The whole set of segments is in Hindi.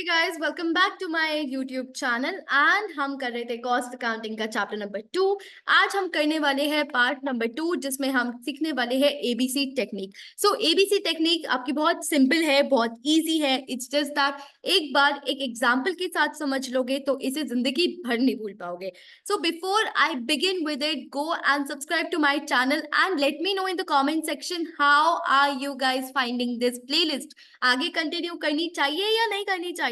Hey guys, welcome back to my YouTube channel and हम कर रहे थे कॉस्ट अकाउंटिंग का चैप्टर नंबर 2। आज हम करने वाले हैं पार्ट नंबर 2 जिसमें हम सीखने वाले हैं एबीसी टेक्निक। सो एबीसी टेक्निक आपकी बहुत सिंपल है, बहुत इजी है। इट्स जस्ट दैट एक बार एक एग्जांपल के साथ समझ लोगे तो इसे जिंदगी भर नहीं भूल पाओगे। So before I begin with it, go and subscribe to my channel and let me know in the comment section how are you guys finding this playlist. आगे कंटिन्यू करनी चाहिए या नहीं करनी चाहिए,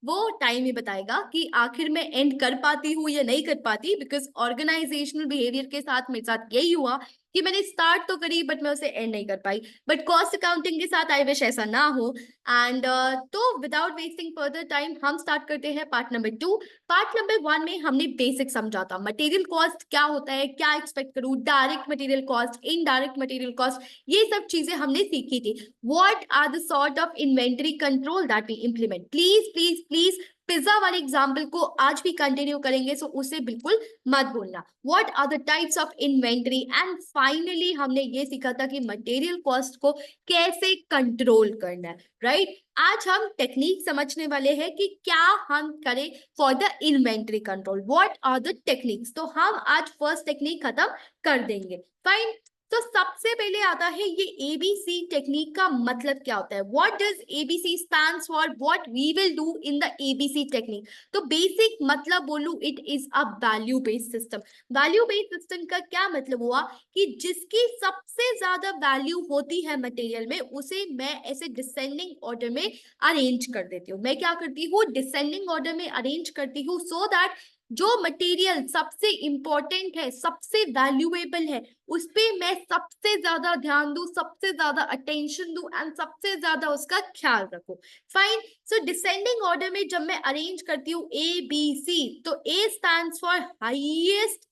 वो टाइम ही बताएगा कि आखिर में एंड कर पाती हूँ या नहीं कर पाती। बिकॉज ऑर्गेनाइजेशनल बिहेवियर के साथ मेरे साथ यही हुआ कि मैंने स्टार्ट तो करी बट मैं उसे एंड नहीं कर पाई। बट कॉस्ट अकाउंटिंग के साथ आई विश ऐसा ना हो। एंड तो विदाउट वेस्टिंग फर्दर टाइम हम स्टार्ट करते हैं पार्ट नंबर 2। पार्ट नंबर 1 में हमने बेसिक समझा था, मटेरियल कॉस्ट क्या होता है, क्या एक्सपेक्ट करूँ, direct material cost, indirect material cost, ये सब चीजें हमने सीखी थी। What are the sort of inventory control that we implement? Please pizza वाले एग्जाम्पल को आज भी कंटिन्यू करेंगे, सो उसे बिल्कुल मत भूलना। What are the types of inventory and finally हमने ये सीखा था कि मटेरियल कॉस्ट को कैसे कंट्रोल करना है, राइट? आज हम टेक्निक समझने वाले हैं कि क्या हम करें for the inventory control. What are the techniques, तो हम आज फर्स्ट टेक्निक खत्म कर देंगे। फाइन। तो सबसे पहले आता है ये एबीसी टेक्निक का मतलब क्या होता है। What does ABC stands for, what we will do in the ABC technique. तो बेसिक मतलब बोलूं, it is a value based system. Value based system का क्या मतलब हुआ कि जिसकी सबसे ज्यादा वैल्यू होती है मटेरियल में, उसे मैं ऐसे डिसेंडिंग ऑर्डर में अरेंज कर देती हूँ। मैं क्या करती हूँ, डिसेंडिंग ऑर्डर में अरेंज करती हूँ सो दैट जो मटेरियल सबसे इंपॉर्टेंट है, सबसे वैल्यूएबल है, उस पे मैं सबसे ज्यादा ध्यान दूं, सबसे ज्यादा अटेंशन दूं एंड सबसे ज्यादा उसका ख्याल रखूं। फाइन। सो डिसेंडिंग ऑर्डर में जब मैं अरेंज करती हूँ ए बी सी, तो ए stands for highest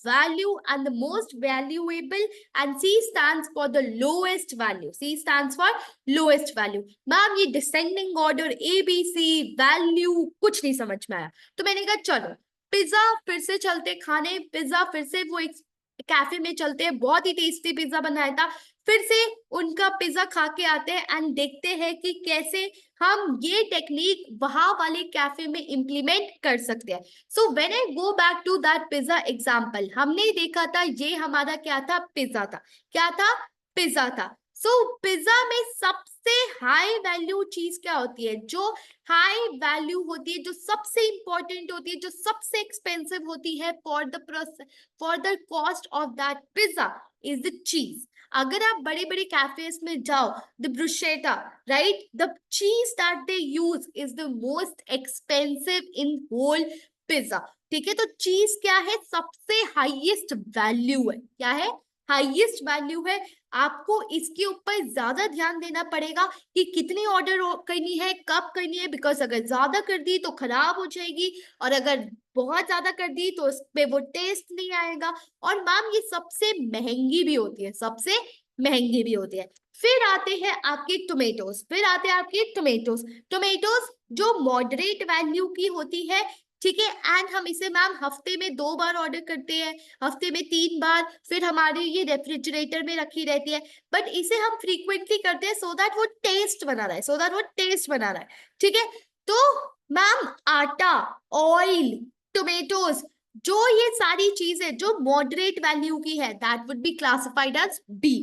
value and the most valuable and C stands for the lowest value. C stands for lowest value. Ma'am ये descending order A B C value कुछ नहीं समझ में आया, तो मैंने कहा चलो पिज्जा फिर से चलते खाने। पिज्जा फिर से वो एक कैफे में चलते हैं, बहुत ही टेस्टी पिज्जा बनाया था। फिर से उनका पिज्जा खा के आते हैं एंड देखते हैं कि कैसे हम ये टेक्निक वहां वाले कैफे में इंप्लीमेंट कर सकते हैं। So when I go back to that pizza example, हमने देखा था ये हमारा क्या था, पिज्जा था। क्या था, पिज्जा था। सो पिज्जा में सबसे हाई वैल्यू चीज क्या होती है, जो हाई वैल्यू होती है, जो सबसे इंपॉर्टेंट होती है, जो सबसे एक्सपेंसिव होती है for the cost of that pizza is the cheese. अगर आप बड़े बड़े कैफेज में जाओ, the bruschetta, right, the cheese that they use is the most expensive in whole pizza. ठीक है, तो चीज क्या है, सबसे हाईएस्ट वैल्यू है। क्या है, हाईएस्ट वैल्यू है। आपको इसके ऊपर ज्यादा ध्यान देना पड़ेगा कि कितनी ऑर्डर करनी है, कब करनी है, बिकॉज अगर ज्यादा कर दी तो खराब हो जाएगी और अगर बहुत ज्यादा कर दी तो उस पे वो टेस्ट नहीं आएगा। और मैम ये सबसे महंगी भी होती है, सबसे महंगी भी होती है। फिर आते हैं आपके टोमेटोज, फिर आते हैं आपके टोमेटोज। टोमेटोज जो मॉडरेट वैल्यू की होती है, ठीक है, एंड हम इसे मैम हफ्ते में 2 बार ऑर्डर करते हैं, हफ्ते में 3 बार, फिर हमारे ये रेफ्रिजरेटर में रखी रहती है। बट इसे हम फ्रीक्वेंटली करते हैं सो दैट वो टेस्ट बना रहा है, सो दैट वो टेस्ट बना रहा है। ठीक है, तो मैम आटा, ऑयल, टोमेटोज, जो ये सारी चीजें जो मॉडरेट वैल्यू की है, that would be classified as B.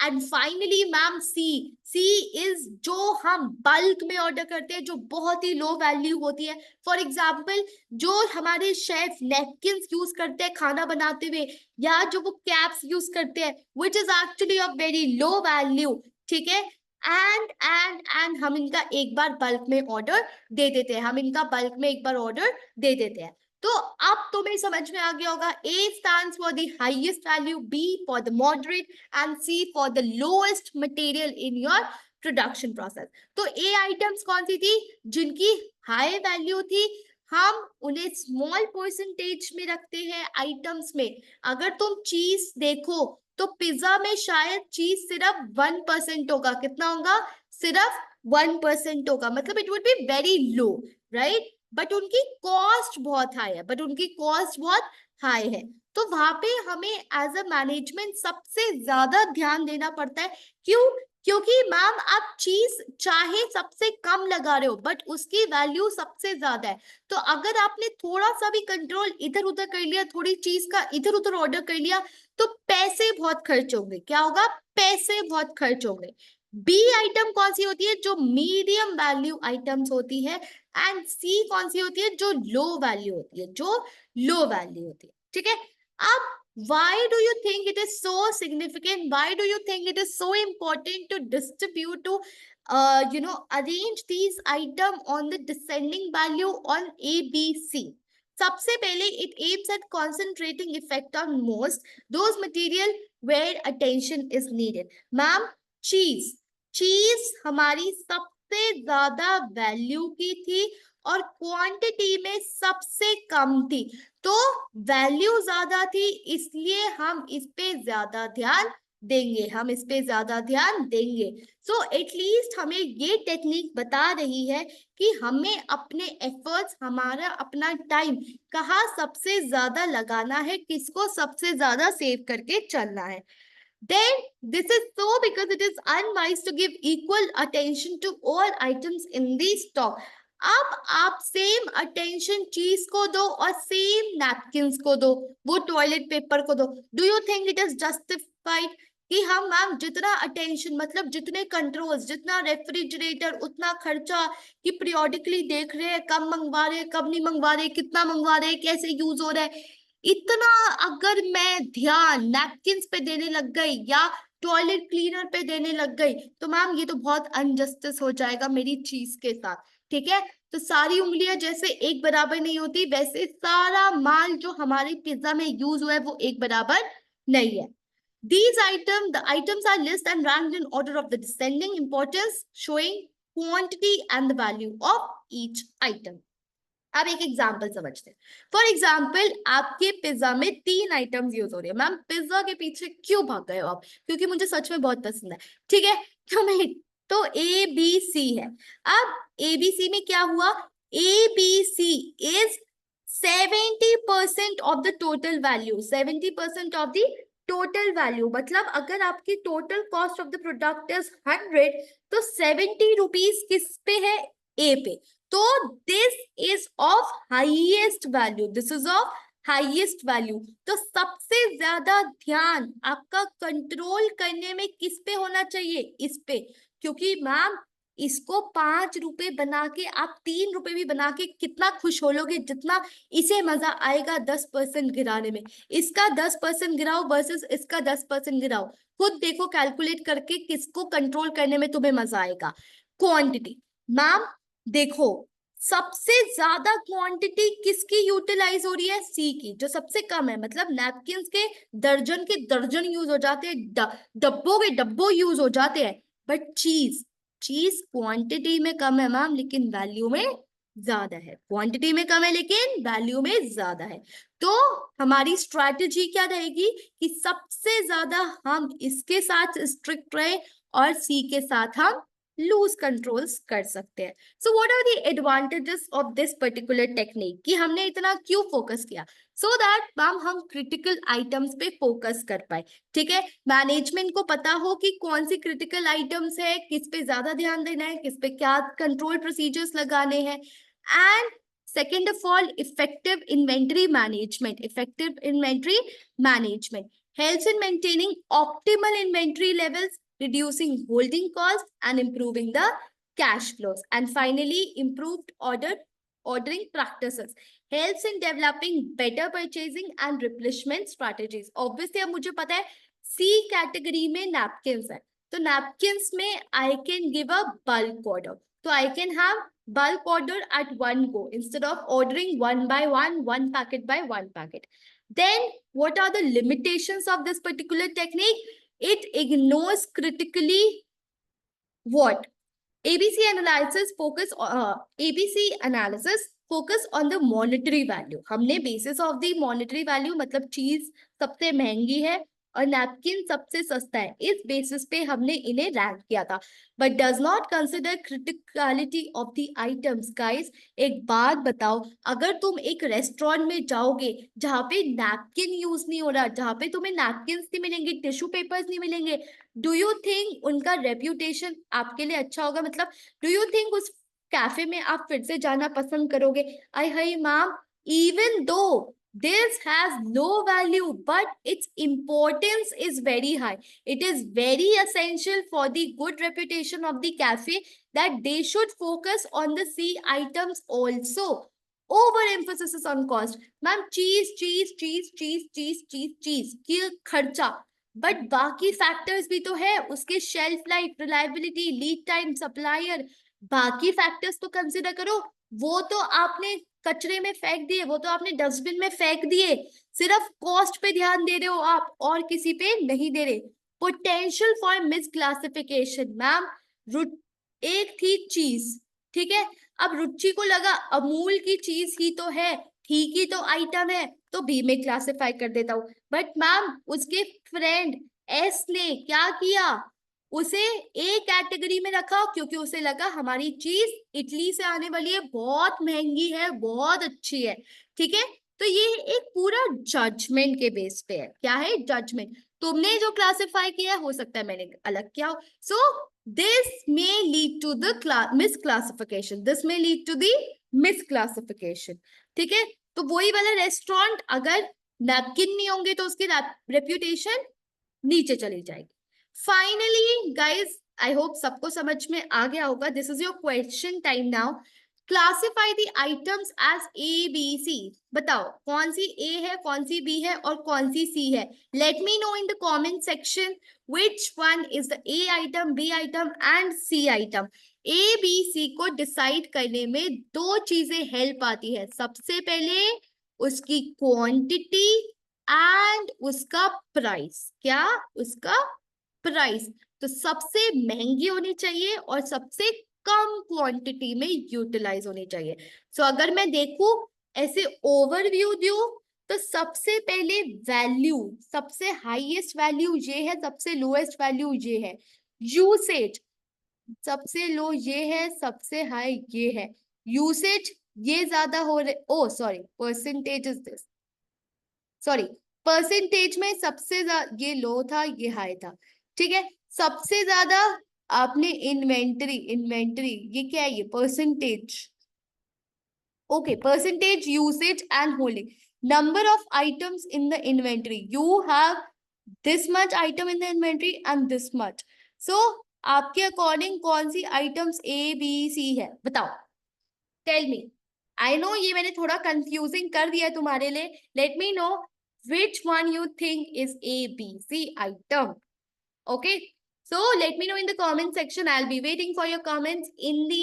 And finally ma'am C, C is जो हम बल्क में ऑर्डर करते हैं, जो बहुत ही लो वैल्यू होती है। फॉर एग्जाम्पल जो हमारे शेफ नैपकिन्स यूज करते हैं खाना बनाते हुए, या जो वो कैप्स यूज करते हैं, which is actually of very low value. ठीक है, एंड हम इनका एक बार बल्क में ऑर्डर दे देते हैं, हम इनका बल्क में एक बार ऑर्डर दे देते हैं। तो अब तुम्हें समझ में आ गया होगा, A stands for the highest value, B for the moderate and C for the lowest material in your production process. तो A आइटम्स कौन सी थी, जिनकी हाई वैल्यू थी, हम उन्हें स्मॉल परसेंटेज में रखते हैं आइटम्स में। अगर तुम चीज देखो तो पिज्जा में शायद चीज सिर्फ 1% होगा। कितना होगा, सिर्फ 1% होगा, मतलब it would be very low, right? But उनकी कॉस्ट बहुत हाई है, बट उनकी कॉस्ट बहुत हाई है। तो वहां पे हमें एज अ मैनेजमेंट सबसे ज्यादा ध्यान देना पड़ता है। क्यों? क्योंकि मैम आप चीज चाहे सबसे कम लगा रहे हो बट उसकी वैल्यू सबसे ज्यादा है। तो अगर आपने थोड़ा सा भी कंट्रोल इधर उधर कर लिया, थोड़ी चीज का इधर उधर ऑर्डर कर लिया, तो पैसे बहुत खर्च होंगे। क्या होगा? पैसे बहुत खर्च होंगे। बी आइटम कौन सी होती है? जो मीडियम वैल्यू आइटम्स होती है। एंड सी कौन सी होती है? जो लो वैल्यू होती है, जो लो वैल्यू होती है। ठीक है। अब why do you think it is so significant? Why do you think it is so important to distribute, to arrange these item on the descending value on A, B, C? सबसे पहले it aims at concentrating effect on most those material where attention is needed. Ma'am, चीज चीज हमारी सबसे ज्यादा वैल्यू की थी और क्वांटिटी में सबसे कम थी। तो वैल्यू ज्यादा थी, इसलिए हम इस पे ज्यादा ध्यान देंगे, हम इस पे ज्यादा ध्यान देंगे। सो एटलीस्ट हमें ये टेक्निक बता रही है कि हमें अपने एफर्ट्स, हमारा अपना टाइम कहाँ सबसे ज्यादा लगाना है, किसको सबसे ज्यादा सेव करके चलना है। Then this is so because it is unwise to give equal attention to all items in the stock. अब आप सेम अटेंशन चीज को दो और सेम नैपकिंस को दो, वो टॉयलेट पेपर को दो। Do you think it is justified कि हम मैम जितना अटेंशन, मतलब जितने कंट्रोल्स, जितना रेफ्रिजरेटर, उतना खर्चा कि पीरियोडिकली देख रहे हैं, कब मंगवा रहे हैं, कब नहीं मंगवा रहे, कितना मंगवा रहे हैं, कैसे यूज हो रहा है, इतना अगर मैं ध्यान नैपकिंस पे देने लग गई या टॉयलेट क्लीनर पे देने लग गई, तो मैम ये तो बहुत अनजस्टिस हो जाएगा मेरी चीज के साथ। ठीक है। तो सारी उंगलियां जैसे एक बराबर नहीं होती, वैसे सारा माल जो हमारे पिज्जा में यूज हुआ है वो एक बराबर नहीं है। The items are listed and ranked in order of the descending importance, showing quantity and the value of each item. अब एक एग्जाम्पल समझते हैं। फॉर एग्जाम्पल, आपके पिज्जा में 3 आइटम्स यूज हो रही है। मैम, पिज्जा के पीछे क्यों भाग गए हो आप? क्योंकि मुझे सच में बहुत पसंद है। ठीक है। तो ए बी सी है। अब ए बी सी में क्या हुआ? A B C is 70% of the total value, 70% of the total value. मतलब अगर आपकी total cost of the product is 100, तो 70 रुपीज किस पे है? ए पे। तो this is of highest value, this is of highest value. तो सबसे ज्यादा ध्यान आपका कंट्रोल करने में किस पे होना चाहिए? इस पे। क्योंकि मैम, इसको 5 रुपए बना के आप 3 रुपए भी बना के कितना खुश हो लोगे, जितना इसे मजा आएगा 10% गिराने में। इसका 10% गिराओ वर्सेस इसका 10% गिराओ, खुद देखो कैलकुलेट करके किसको कंट्रोल करने में तुम्हें मजा आएगा। क्वांटिटी, मैम देखो, सबसे ज्यादा क्वांटिटी किसकी यूटिलाइज हो रही है? सी की। जो सबसे कम है, मतलब नैपकिंस के दर्जन यूज हो जाते हैं, डब्बों के डब्बों यूज हो जाते हैं। बट चीज क्वांटिटी में कम है मैम, लेकिन वैल्यू में ज्यादा है। क्वांटिटी में कम है लेकिन वैल्यू में ज्यादा है। तो हमारी स्ट्रैटेजी क्या रहेगी कि सबसे ज्यादा हम इसके साथ स्ट्रिक्ट रहे और सी के साथ हम लूज कंट्रोल्स कर सकते हैं। So what are the advantages of this particular technique, कि हमने इतना क्यों फोकस किया? सो दैट मैम हम क्रिटिकल आइटम्स पे फोकस कर पाए। ठीक है। मैनेजमेंट को पता हो कि कौन सी क्रिटिकल आइटम्स है, किस पे ज्यादा ध्यान देना है, किस पे क्या कंट्रोल प्रोसीजर्स लगाने हैं। And second of all, effective inventory management. Effective inventory management helps in maintaining optimal inventory levels, reducing holding costs and improving the cash flows. And finally, improved ordering practices helps in developing better purchasing and replenishment strategies. Obviously अब मुझे पता है C कैटेगरी में napkins है, तो napkins में I can give a bulk order. So I can have bulk order at one go instead of ordering one by one packet by one packet. Then what are the limitations of this particular technique? It ignores critically what? ABC analysis focus on the monetary value. हमने basis of the monetary value, मतलब चीज सबसे महंगी है और नैपकिन सबसे सस्ता है, इस बेसिस पे हमने इन्हें रैंक किया था। But does not consider criticality of the items. Guys, एक बात बताओ, अगर तुम एक रेस्टोरेंट में जाओगे जहाँ पे नैपकिन यूज नहीं हो रहा, जहाँ पे तुम्हें नैपकिन नहीं मिलेंगे, टिश्यू पेपर्स नहीं मिलेंगे, डू यू थिंक उनका रेप्यूटेशन आपके लिए अच्छा होगा? मतलब डू यू थिंक उस कैफे में आप फिर से जाना पसंद करोगे? I hi ma'am, even though this has no value but its importance is very high, it is very essential for the good reputation of the cafe that they should focus on the C items also. Overemphasis is on cost. Ma'am, चीज की खर्चा, बट बाकी फैक्टर्स भी तो है, उसके shelf life, reliability, lead time, supplier, बाकी फैक्टर्स तो कंसिडर करो। वो तो आपने कचरे में फेंक दिए, वो तो आपने डस्टबिन में फेंक दिए, सिर्फ कॉस्ट पे ध्यान दे रहे हो आप और किसी पे नहीं दे रहे। Potential for miss classification. Ma'am, एक थी चीज, ठीक है, अब रुचि को लगा अमूल की चीज ही तो है, ठीक ही तो आइटम है, तो बी में क्लासिफाई कर देता हूँ। बट मैम, उसके फ्रेंड एस ने क्या किया, उसे ए कैटेगरी में रखा, क्योंकि उसे लगा हमारी चीज इटली से आने वाली है, बहुत महंगी है, बहुत अच्छी है, ठीक है। तो ये एक पूरा जजमेंट के बेस पे है। क्या है? जजमेंट। तुमने जो क्लासिफाई किया हो सकता है मैंने अलग किया हो। So this may lead to the misclassification, this may lead to the misclassification, ठीक है। तो वही वाला रेस्टोरेंट, अगर नैपकिन नहीं होंगे तो उसकी रेप्यूटेशन नीचे चली जाएगी। फाइनली गाइज, आई होप सबको समझ में आ गया होगा। This is your question time now. Classify the items as A B C. बताओ कौन सी ए है, कौन सी बी है और कौन सी सी है। Late me know in the comment section which one is the A item, B item and C item. A, B, C को डिसाइड करने में दो चीजें हेल्प आती है। सबसे पहले उसकी क्वांटिटी एंड उसका प्राइस। क्या? उसका प्राइस। तो सबसे महंगी होनी चाहिए और सबसे कम क्वांटिटी में यूटिलाइज होनी चाहिए। सो अगर मैं देखूं, ऐसे ओवरव्यू दूं, तो सबसे पहले वैल्यू, सबसे हाईएस्ट वैल्यू ये है, सबसे लोएस्ट वैल्यू ये है। यूसेज, सबसे लो ये है, सबसे हाई ये है। यूसेज ये ज्यादा हो रहे, oh sorry, percentage is this, sorry, percentage में सबसे ये लो था, ये हाई था, ठीक है। सबसे ज्यादा आपने इन्वेंटरी, इन्वेंटरी ये क्या है? ये percentage, okay, percentage, usage and holding, number of items in the inventory, you have this much item in the inventory and this much, so आपके अकॉर्डिंग कौन सी आइटम्स ए बी सी है? बताओ, टेल मी। आई नो ये मैंने थोड़ा कंफ्यूजिंग कर दिया तुम्हारे लिए। Late me no which one you think is A, B, C item. Okay, so let me know in the comment section. I'll be waiting for your comments in the.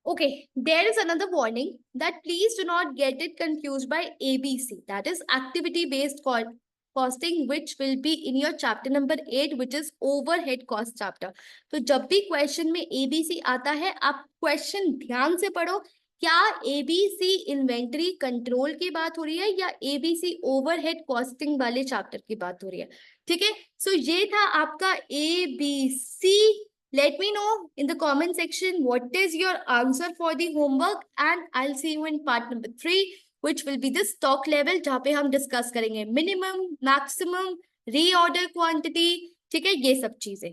Okay, there is another warning that please do not get it confused by ABC, that is activity based costing, which will be in your chapter number 8, which is overhead cost chapter. तो जब भी क्वेश्चन में ABC आता है, आप क्वेश्चन ध्यान से पढ़ो, क्या ABC इन्वेंटरी कंट्रोल की बात हो रही है या ABC ओवरहेड कॉस्टिंग वाले चैप्टर की बात हो रही है, ठीक है। सो ये था आपका ABC. Let me know in the comment section what is your answer for the homework, and I'll see you in part number 3, which will be the stock level, जहाँ पे हम डिस्कस करेंगे मिनिमम, मैक्सिमम, रीऑर्डर क्वांटिटी, ठीक है, ये सब चीजें।